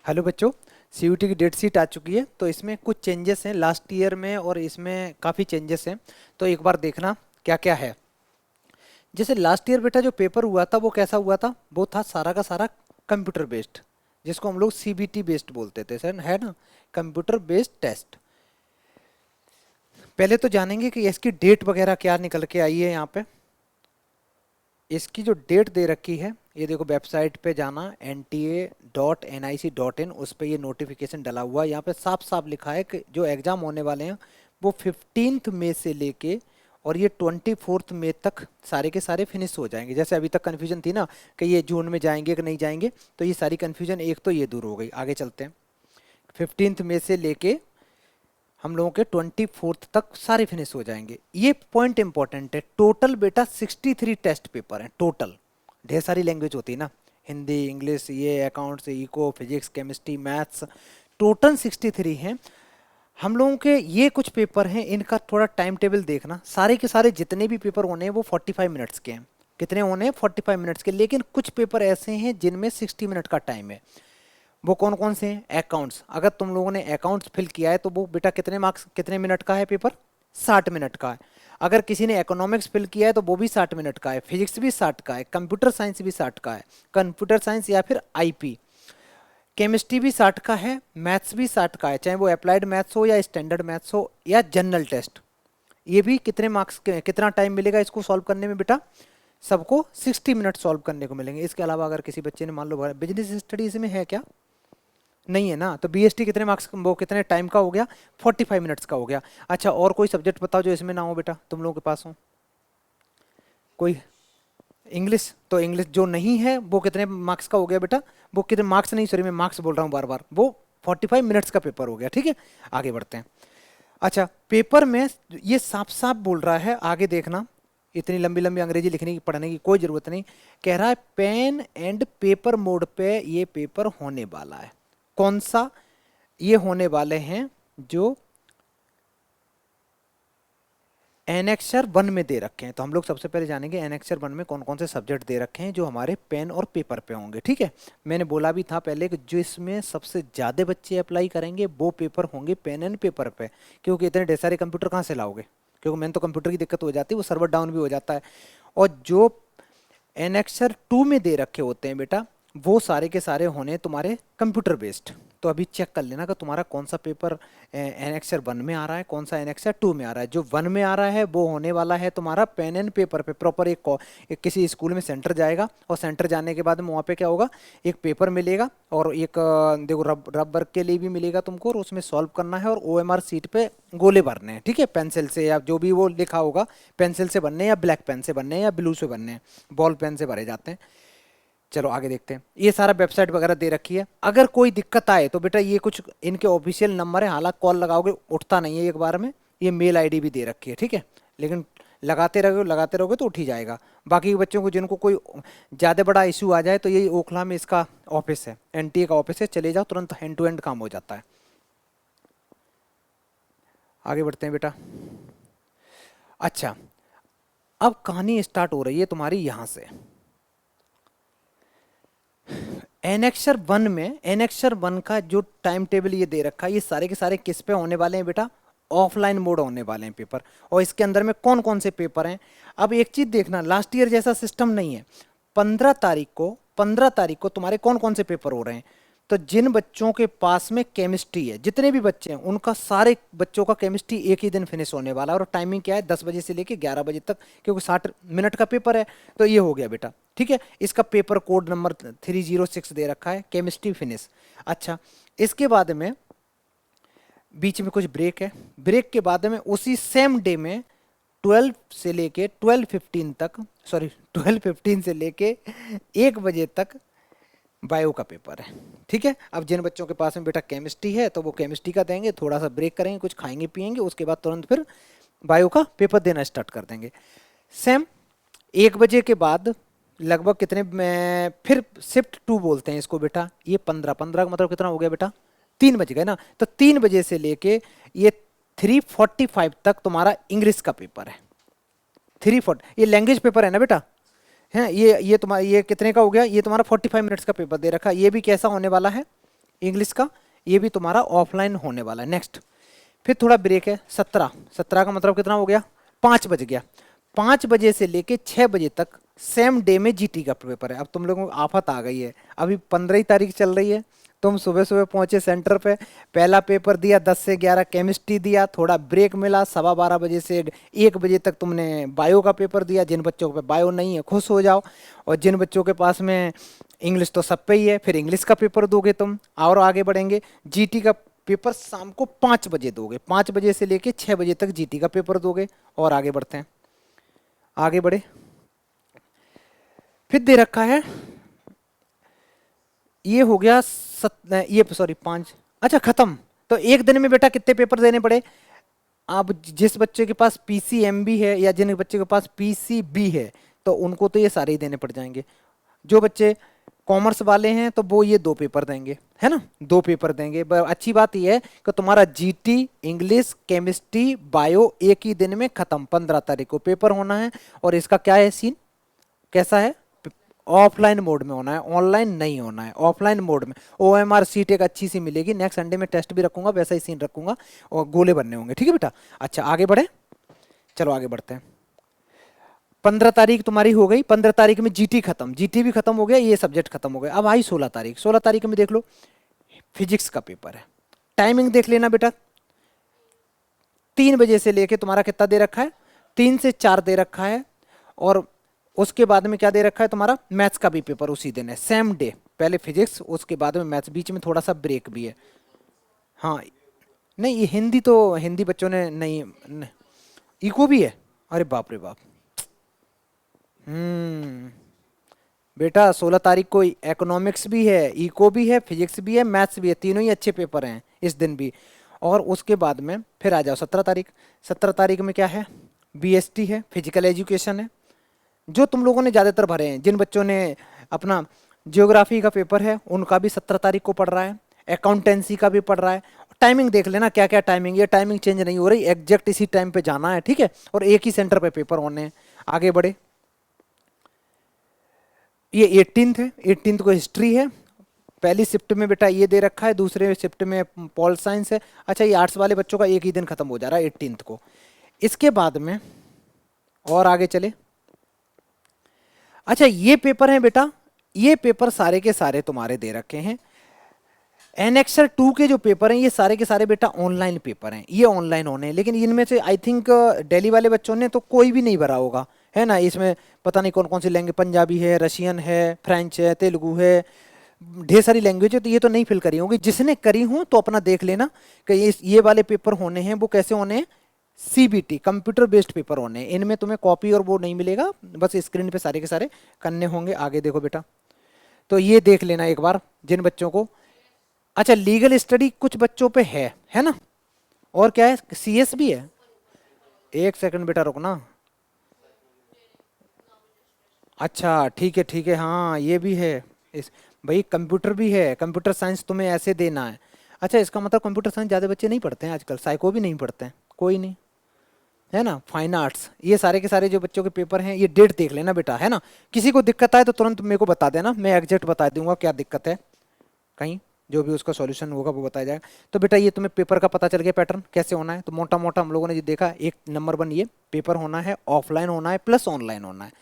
Hello बच्चों। CUT की date sheet आ चुकी है तो इसमें कुछ चेंजेस हैं लास्ट ईयर में और इसमें काफ़ी चेंजेस हैं। तो एक बार देखना क्या क्या है। जैसे लास्ट ईयर बेटा जो पेपर हुआ था वो कैसा हुआ था, वो था सारा का सारा कंप्यूटर बेस्ड, जिसको हम लोग सीबीटी बेस्ड बोलते थे सर, है ना। Computer based test. पहले तो जानेंगे कि इसकी डेट वगैरह क्या निकल के आई है यहाँ पे। इसकी जो डेट दे रखी है ये देखो, वेबसाइट पे जाना nta.nic.in, उस पे ये नोटिफिकेशन डला हुआ है। यहाँ पे साफ साफ लिखा है कि जो एग्ज़ाम होने वाले हैं वो 15 मई से लेके और ये 24 मई तक सारे के सारे फिनिश हो जाएंगे। जैसे अभी तक कन्फ्यूजन थी ना कि ये जून में जाएंगे कि नहीं जाएंगे, तो ये सारी कन्फ्यूजन एक तो ये दूर हो गई। आगे चलते हैं। 15 मई से लेके हम लोगों के 24 तक सारे फिनिश हो जाएंगे। ये पॉइंट इंपॉर्टेंट है। टोटल बेटा 63 टेस्ट पेपर हैं टोटल। ढेर सारी लैंग्वेज होती है ना, हिंदी, इंग्लिश, ये accounts, eco, physics, chemistry, maths, total 63 हैं हम लोगों के। ये कुछ पेपर हैं, इनका थोड़ा टाइम टेबल देखना। सारे के सारे जितने भी पेपर होने हैं वो 45 मिनट्स के हैं। कितने होने हैं? 45 मिनट्स के। लेकिन कुछ पेपर ऐसे हैं जिनमें 60 मिनट का टाइम है। वो कौन कौन से हैं? अकाउंट्स। अगर तुम लोगों ने अकाउंट्स फिल किया है तो वो बेटा कितने मार्क्स, कितने मिनट का है पेपर? 60 मिनट का है। अगर किसी ने इकोनॉमिक्स फिल किया है तो वो भी 60 मिनट का है। फिजिक्स भी 60 का है। कंप्यूटर साइंस भी 60 का है। कंप्यूटर साइंस या फिर आईपी। केमिस्ट्री भी 60 का है। मैथ्स भी 60 का है, चाहे वो अप्लाइड मैथ्स हो या स्टैंडर्ड मैथ्स हो या जनरल टेस्ट। ये भी कितने मार्क्स के, कितना टाइम मिलेगा इसको सॉल्व करने में बेटा? सबको 60 मिनट सॉल्व करने को मिलेंगे। इसके अलावा अगर किसी बच्चे ने मान लो बिजनेस स्टडीज में है क्या, नहीं है ना, तो बीएसटी कितने मार्क्स, वो कितने टाइम का हो गया? 45 मिनट्स का हो गया। अच्छा, और कोई सब्जेक्ट बताओ जो इसमें ना हो बेटा, तुम लोगों के पास हो कोई? इंग्लिश, तो इंग्लिश जो नहीं है वो कितने मार्क्स का हो गया बेटा? वो कितने मार्क्स नहीं, सॉरी मैं मार्क्स बोल रहा हूँ बार बार, वो 45 मिनट्स का पेपर हो गया। ठीक है, आगे बढ़ते हैं। अच्छा, पेपर में ये साफ साफ बोल रहा है, आगे देखना। इतनी लंबी लंबी अंग्रेजी लिखने की, पढ़ने की कोई ज़रूरत नहीं। कह रहा है पेन एंड पेपर मोड पे ये पेपर होने वाला है। कौन सा? ये होने वाले हैं जो एनेक्सर 1 में दे रखे हैं। तो हम लोग सबसे पहले जानेंगे एनेक्सर 1 में कौन कौन से सब्जेक्ट दे रखे हैं जो हमारे पेन और पेपर पे होंगे। ठीक है, मैंने बोला भी था पहले कि जो इसमें सबसे ज़्यादा बच्चे अप्लाई करेंगे वो पेपर होंगे पेन एंड पेपर पे, क्योंकि इतने ढेर सारे कंप्यूटर कहाँ से लाओगे? क्योंकि मैंने तो कंप्यूटर की दिक्कत हो जाती है, वो सर्वर डाउन भी हो जाता है। और जो एनेक्सर 2 में दे रखे होते हैं बेटा, वो सारे के सारे होने तुम्हारे कंप्यूटर बेस्ड। तो अभी चेक कर लेना कि तुम्हारा कौन सा पेपर एनेक्सर 1 में आ रहा है, कौन सा एनेक्सर 2 में आ रहा है। जो 1 में आ रहा है वो होने वाला है तुम्हारा पेन एंड पेपर पे। प्रॉपर एक किसी स्कूल में सेंटर जाएगा और सेंटर जाने के बाद में वहाँ पे क्या होगा, एक पेपर मिलेगा और एक देखो रब वर्क के लिए भी मिलेगा तुमको, और उसमें सॉल्व करना है और ओएमआर सीट पे गोले भरने हैं। ठीक है, पेंसिल से या जो भी वो लिखा होगा, पेंसिल से बनने हैं या ब्लैक पेन से बनने हैं या ब्लू से बनने हैं, बॉल पेन से भरे जाते हैं। चलो आगे देखते हैं। ये सारा वेबसाइट वगैरह दे रखी है। अगर कोई दिक्कत आए तो बेटा ये कुछ इनके ऑफिशियल नंबर है, हालांकि कॉल लगाओगे उठता नहीं है एक बार में। ये मेल आईडी भी दे रखी है, ठीक है, लेकिन लगाते रहोगे तो उठ ही जाएगा। बाकी के बच्चों को जिनको कोई ज़्यादा बड़ा इशू आ जाए तो यही ओखला में इसका ऑफिस है, एनटीए का ऑफिस है, चले जाओ, तुरंत हैंड टू हैंड काम हो जाता है। आगे बढ़ते हैं बेटा। अच्छा, अब कहानी स्टार्ट हो रही है तुम्हारी यहाँ से। एनेक्सर 1 में, एनेक्सर 1 का जो टाइम टेबल ये दे रखा है, ये सारे के सारे किस पे होने वाले हैं बेटा? ऑफलाइन मोड होने वाले हैं पेपर। और इसके अंदर में कौन कौन से पेपर हैं? अब एक चीज देखना, लास्ट ईयर जैसा सिस्टम नहीं है। 15 तारीख को तुम्हारे कौन कौन से पेपर हो रहे हैं? तो जिन बच्चों के पास में केमिस्ट्री है, जितने भी बच्चे हैं उनका, सारे बच्चों का केमिस्ट्री एक ही दिन फिनिश होने वाला है। और टाइमिंग क्या है? 10 बजे से लेके 11 बजे तक, क्योंकि 60 मिनट का पेपर है। तो ये हो गया बेटा। ठीक है, इसका पेपर कोड नंबर 306 दे रखा है, केमिस्ट्री फिनिश। अच्छा, इसके बाद में बीच में कुछ ब्रेक है। ब्रेक के बाद में उसी सेम डे में 12 से लेके 12:15 तक, सॉरी 12:15 से लेके 1 बजे तक बायो का पेपर है। ठीक है, अब जिन बच्चों के पास में बेटा केमिस्ट्री है तो वो केमिस्ट्री का देंगे, थोड़ा सा ब्रेक करेंगे, कुछ खाएंगे पिएंगे, उसके बाद तुरंत फिर बायो का पेपर देना स्टार्ट कर देंगे। सेम 1 बजे के बाद लगभग कितने में फिर शिफ्ट 2 बोलते हैं इसको बेटा। ये 15 का मतलब कितना हो गया बेटा? 3 बज गए ना। तो 3 बजे से लेके ये 3:45 तक तुम्हारा इंग्लिश का पेपर है। 3:40, ये लैंग्वेज पेपर है ना बेटा, है। ये तुम्हारा, ये कितने का हो गया? ये तुम्हारा 45 मिनट्स का पेपर दे रखा है। ये भी कैसा होने वाला है? इंग्लिश का, ये भी तुम्हारा ऑफलाइन होने वाला है। नेक्स्ट, फिर थोड़ा ब्रेक है, 17, 17 का मतलब कितना हो गया, 5 बज गया। 5 बजे से लेके 6 बजे तक सेम डे में जीटी का पेपर है। अब तुम लोगों को आफत आ गई है, अभी 15 ही तारीख चल रही है, तुम सुबह सुबह पहुंचे सेंटर पे, पहला पेपर दिया 10 से 11 केमिस्ट्री दिया, थोड़ा ब्रेक मिला, 12:15 बजे से 1 बजे तक तुमने बायो का पेपर दिया। जिन बच्चों पे बायो नहीं है खुश हो जाओ, और जिन बच्चों के पास में इंग्लिश तो सब पे ही है, फिर इंग्लिश का पेपर दोगे तुम। और आगे बढ़ेंगे, जीटी का पेपर शाम को 5 बजे दोगे, 5 बजे से लेके 6 बजे तक जीटी का पेपर दोगे। और आगे बढ़ते हैं, आगे बढ़े, फिर दे रखा है, ये हो गया ये सॉरी 5, अच्छा खत्म। तो एक दिन में बेटा कितने पेपर देने पड़े? अब जिस बच्चे के पास पीसीएमबी है या जिन बच्चे के पास पीसीबी है तो उनको तो ये सारे ही देने पड़ जाएंगे। जो बच्चे कॉमर्स वाले हैं तो वो ये 2 पेपर देंगे, है ना, 2 पेपर देंगे। अच्छी बात यह है कि तुम्हारा जीटी, इंग्लिश, केमिस्ट्री, बायो एक ही दिन में खत्म, 15 तारीख को पेपर होना है। और इसका क्या है सीन, कैसा है, ऑफलाइन मोड में होना है, ऑनलाइन नहीं होना है, ऑफलाइन मोड में। ओएमआर सीट एक अच्छी सी मिलेगी, नेक्स्ट संडे में टेस्ट भी रखूंगा, वैसा ही सीन रखूंगा, और गोले बनने होंगे, ठीक है बेटा। अच्छा आगे बढ़े, चलो आगे बढ़ते हैं। 15 तारीख तुम्हारी हो गई, 15 तारीख में जीटी खत्म, जीटी भी खत्म हो गया, ये सब्जेक्ट खत्म हो गया। अब आई 16 तारीख, 16 तारीख में देख लो फिजिक्स का पेपर है। टाइमिंग देख लेना बेटा, 3 बजे से लेके तुम्हारा कितना दे रखा है, 3 से 4 दे रखा है। और उसके बाद में क्या दे रखा है तुम्हारा, मैथ्स का भी पेपर उसी दिन है, सेम डे, पहले फिजिक्स उसके बाद में मैथ्स, बीच में थोड़ा सा ब्रेक भी है। हाँ नहीं, ये हिंदी तो हिंदी बच्चों ने नहीं, इको भी है, अरे बाप रे बाप। हम्म, बेटा 16 तारीख को इकोनॉमिक्स भी है, इको भी है, फिजिक्स भी है, मैथ्स भी है, तीनों ही अच्छे पेपर हैं इस दिन भी। और उसके बाद में फिर आ जाओ 17 तारीख, 17 तारीख में क्या है, बीएसटी है, फिजिकल एजुकेशन है, जो तुम लोगों ने ज़्यादातर भरे हैं। जिन बच्चों ने अपना ज्योग्राफी का पेपर है उनका भी 17 तारीख को पढ़ रहा है, अकाउंटेंसी का भी पढ़ रहा है। टाइमिंग देख लेना क्या क्या टाइमिंग, ये टाइमिंग चेंज नहीं हो रही, एग्जैक्ट इसी टाइम पे जाना है, ठीक है। और एक ही सेंटर पे पेपर होने हैं। आगे बढ़े, ये 18th है, 18th को हिस्ट्री है। पहली शिफ्ट में बेटा ये दे रखा है, दूसरे शिफ्ट में पॉल साइंस है। अच्छा ये आर्ट्स वाले बच्चों का एक ही दिन खत्म हो जा रहा है 18th को। इसके बाद में और आगे चले, अच्छा ये पेपर है बेटा, ये पेपर सारे के सारे तुम्हारे दे रखे हैं। एनेक्सर 2 के जो पेपर हैं ये सारे के सारे बेटा ऑनलाइन पेपर हैं, ये ऑनलाइन होने हैं। लेकिन इनमें से आई थिंक दिल्ली वाले बच्चों ने तो कोई भी नहीं भरा होगा, है ना। इसमें पता नहीं कौन कौन सी लैंग्वेज, पंजाबी है, रशियन है, फ्रेंच है, तेलुगु है, ढेर सारी लैंग्वेज है, तो ये तो नहीं फिल करी होंगी। जिसने करी हो तो अपना देख लेना कि ये वाले पेपर होने हैं, वो कैसे होने हैं, सीबीटी कंप्यूटर बेस्ड पेपर होने हैं। इनमें तुम्हें कॉपी और वो नहीं मिलेगा, बस स्क्रीन पे सारे के सारे करने होंगे। आगे देखो बेटा, तो ये देख लेना एक बार जिन बच्चों को। अच्छा लीगल स्टडी कुछ बच्चों पे है ना, और क्या है, सीएस भी है। एक सेकंड बेटा रुकना, अच्छा ठीक है, हाँ ये भी है। इस भाई कंप्यूटर भी है, कंप्यूटर साइंस तुम्हें ऐसे देना है। अच्छा इसका मतलब कंप्यूटर साइंस ज़्यादा बच्चे नहीं पढ़ते हैं आजकल, साइको भी नहीं पढ़ते हैं, कोई नहीं, है ना। फाइन आर्ट्स, ये सारे के सारे जो बच्चों के पेपर हैं, ये डेट देख लेना बेटा, है ना। किसी को दिक्कत आए तो तुरंत मेरे को बता देना, मैं एग्जैक्ट बता दूंगा क्या दिक्कत है, कहीं जो भी उसका सॉल्यूशन होगा वो बताया जाएगा। तो बेटा ये तुम्हें पेपर का पता चल गया, पैटर्न कैसे होना है। तो मोटा मोटा हम लोगों ने जो देखा, एक नंबर 1 ये पेपर होना है, ऑफलाइन होना है प्लस ऑनलाइन होना है।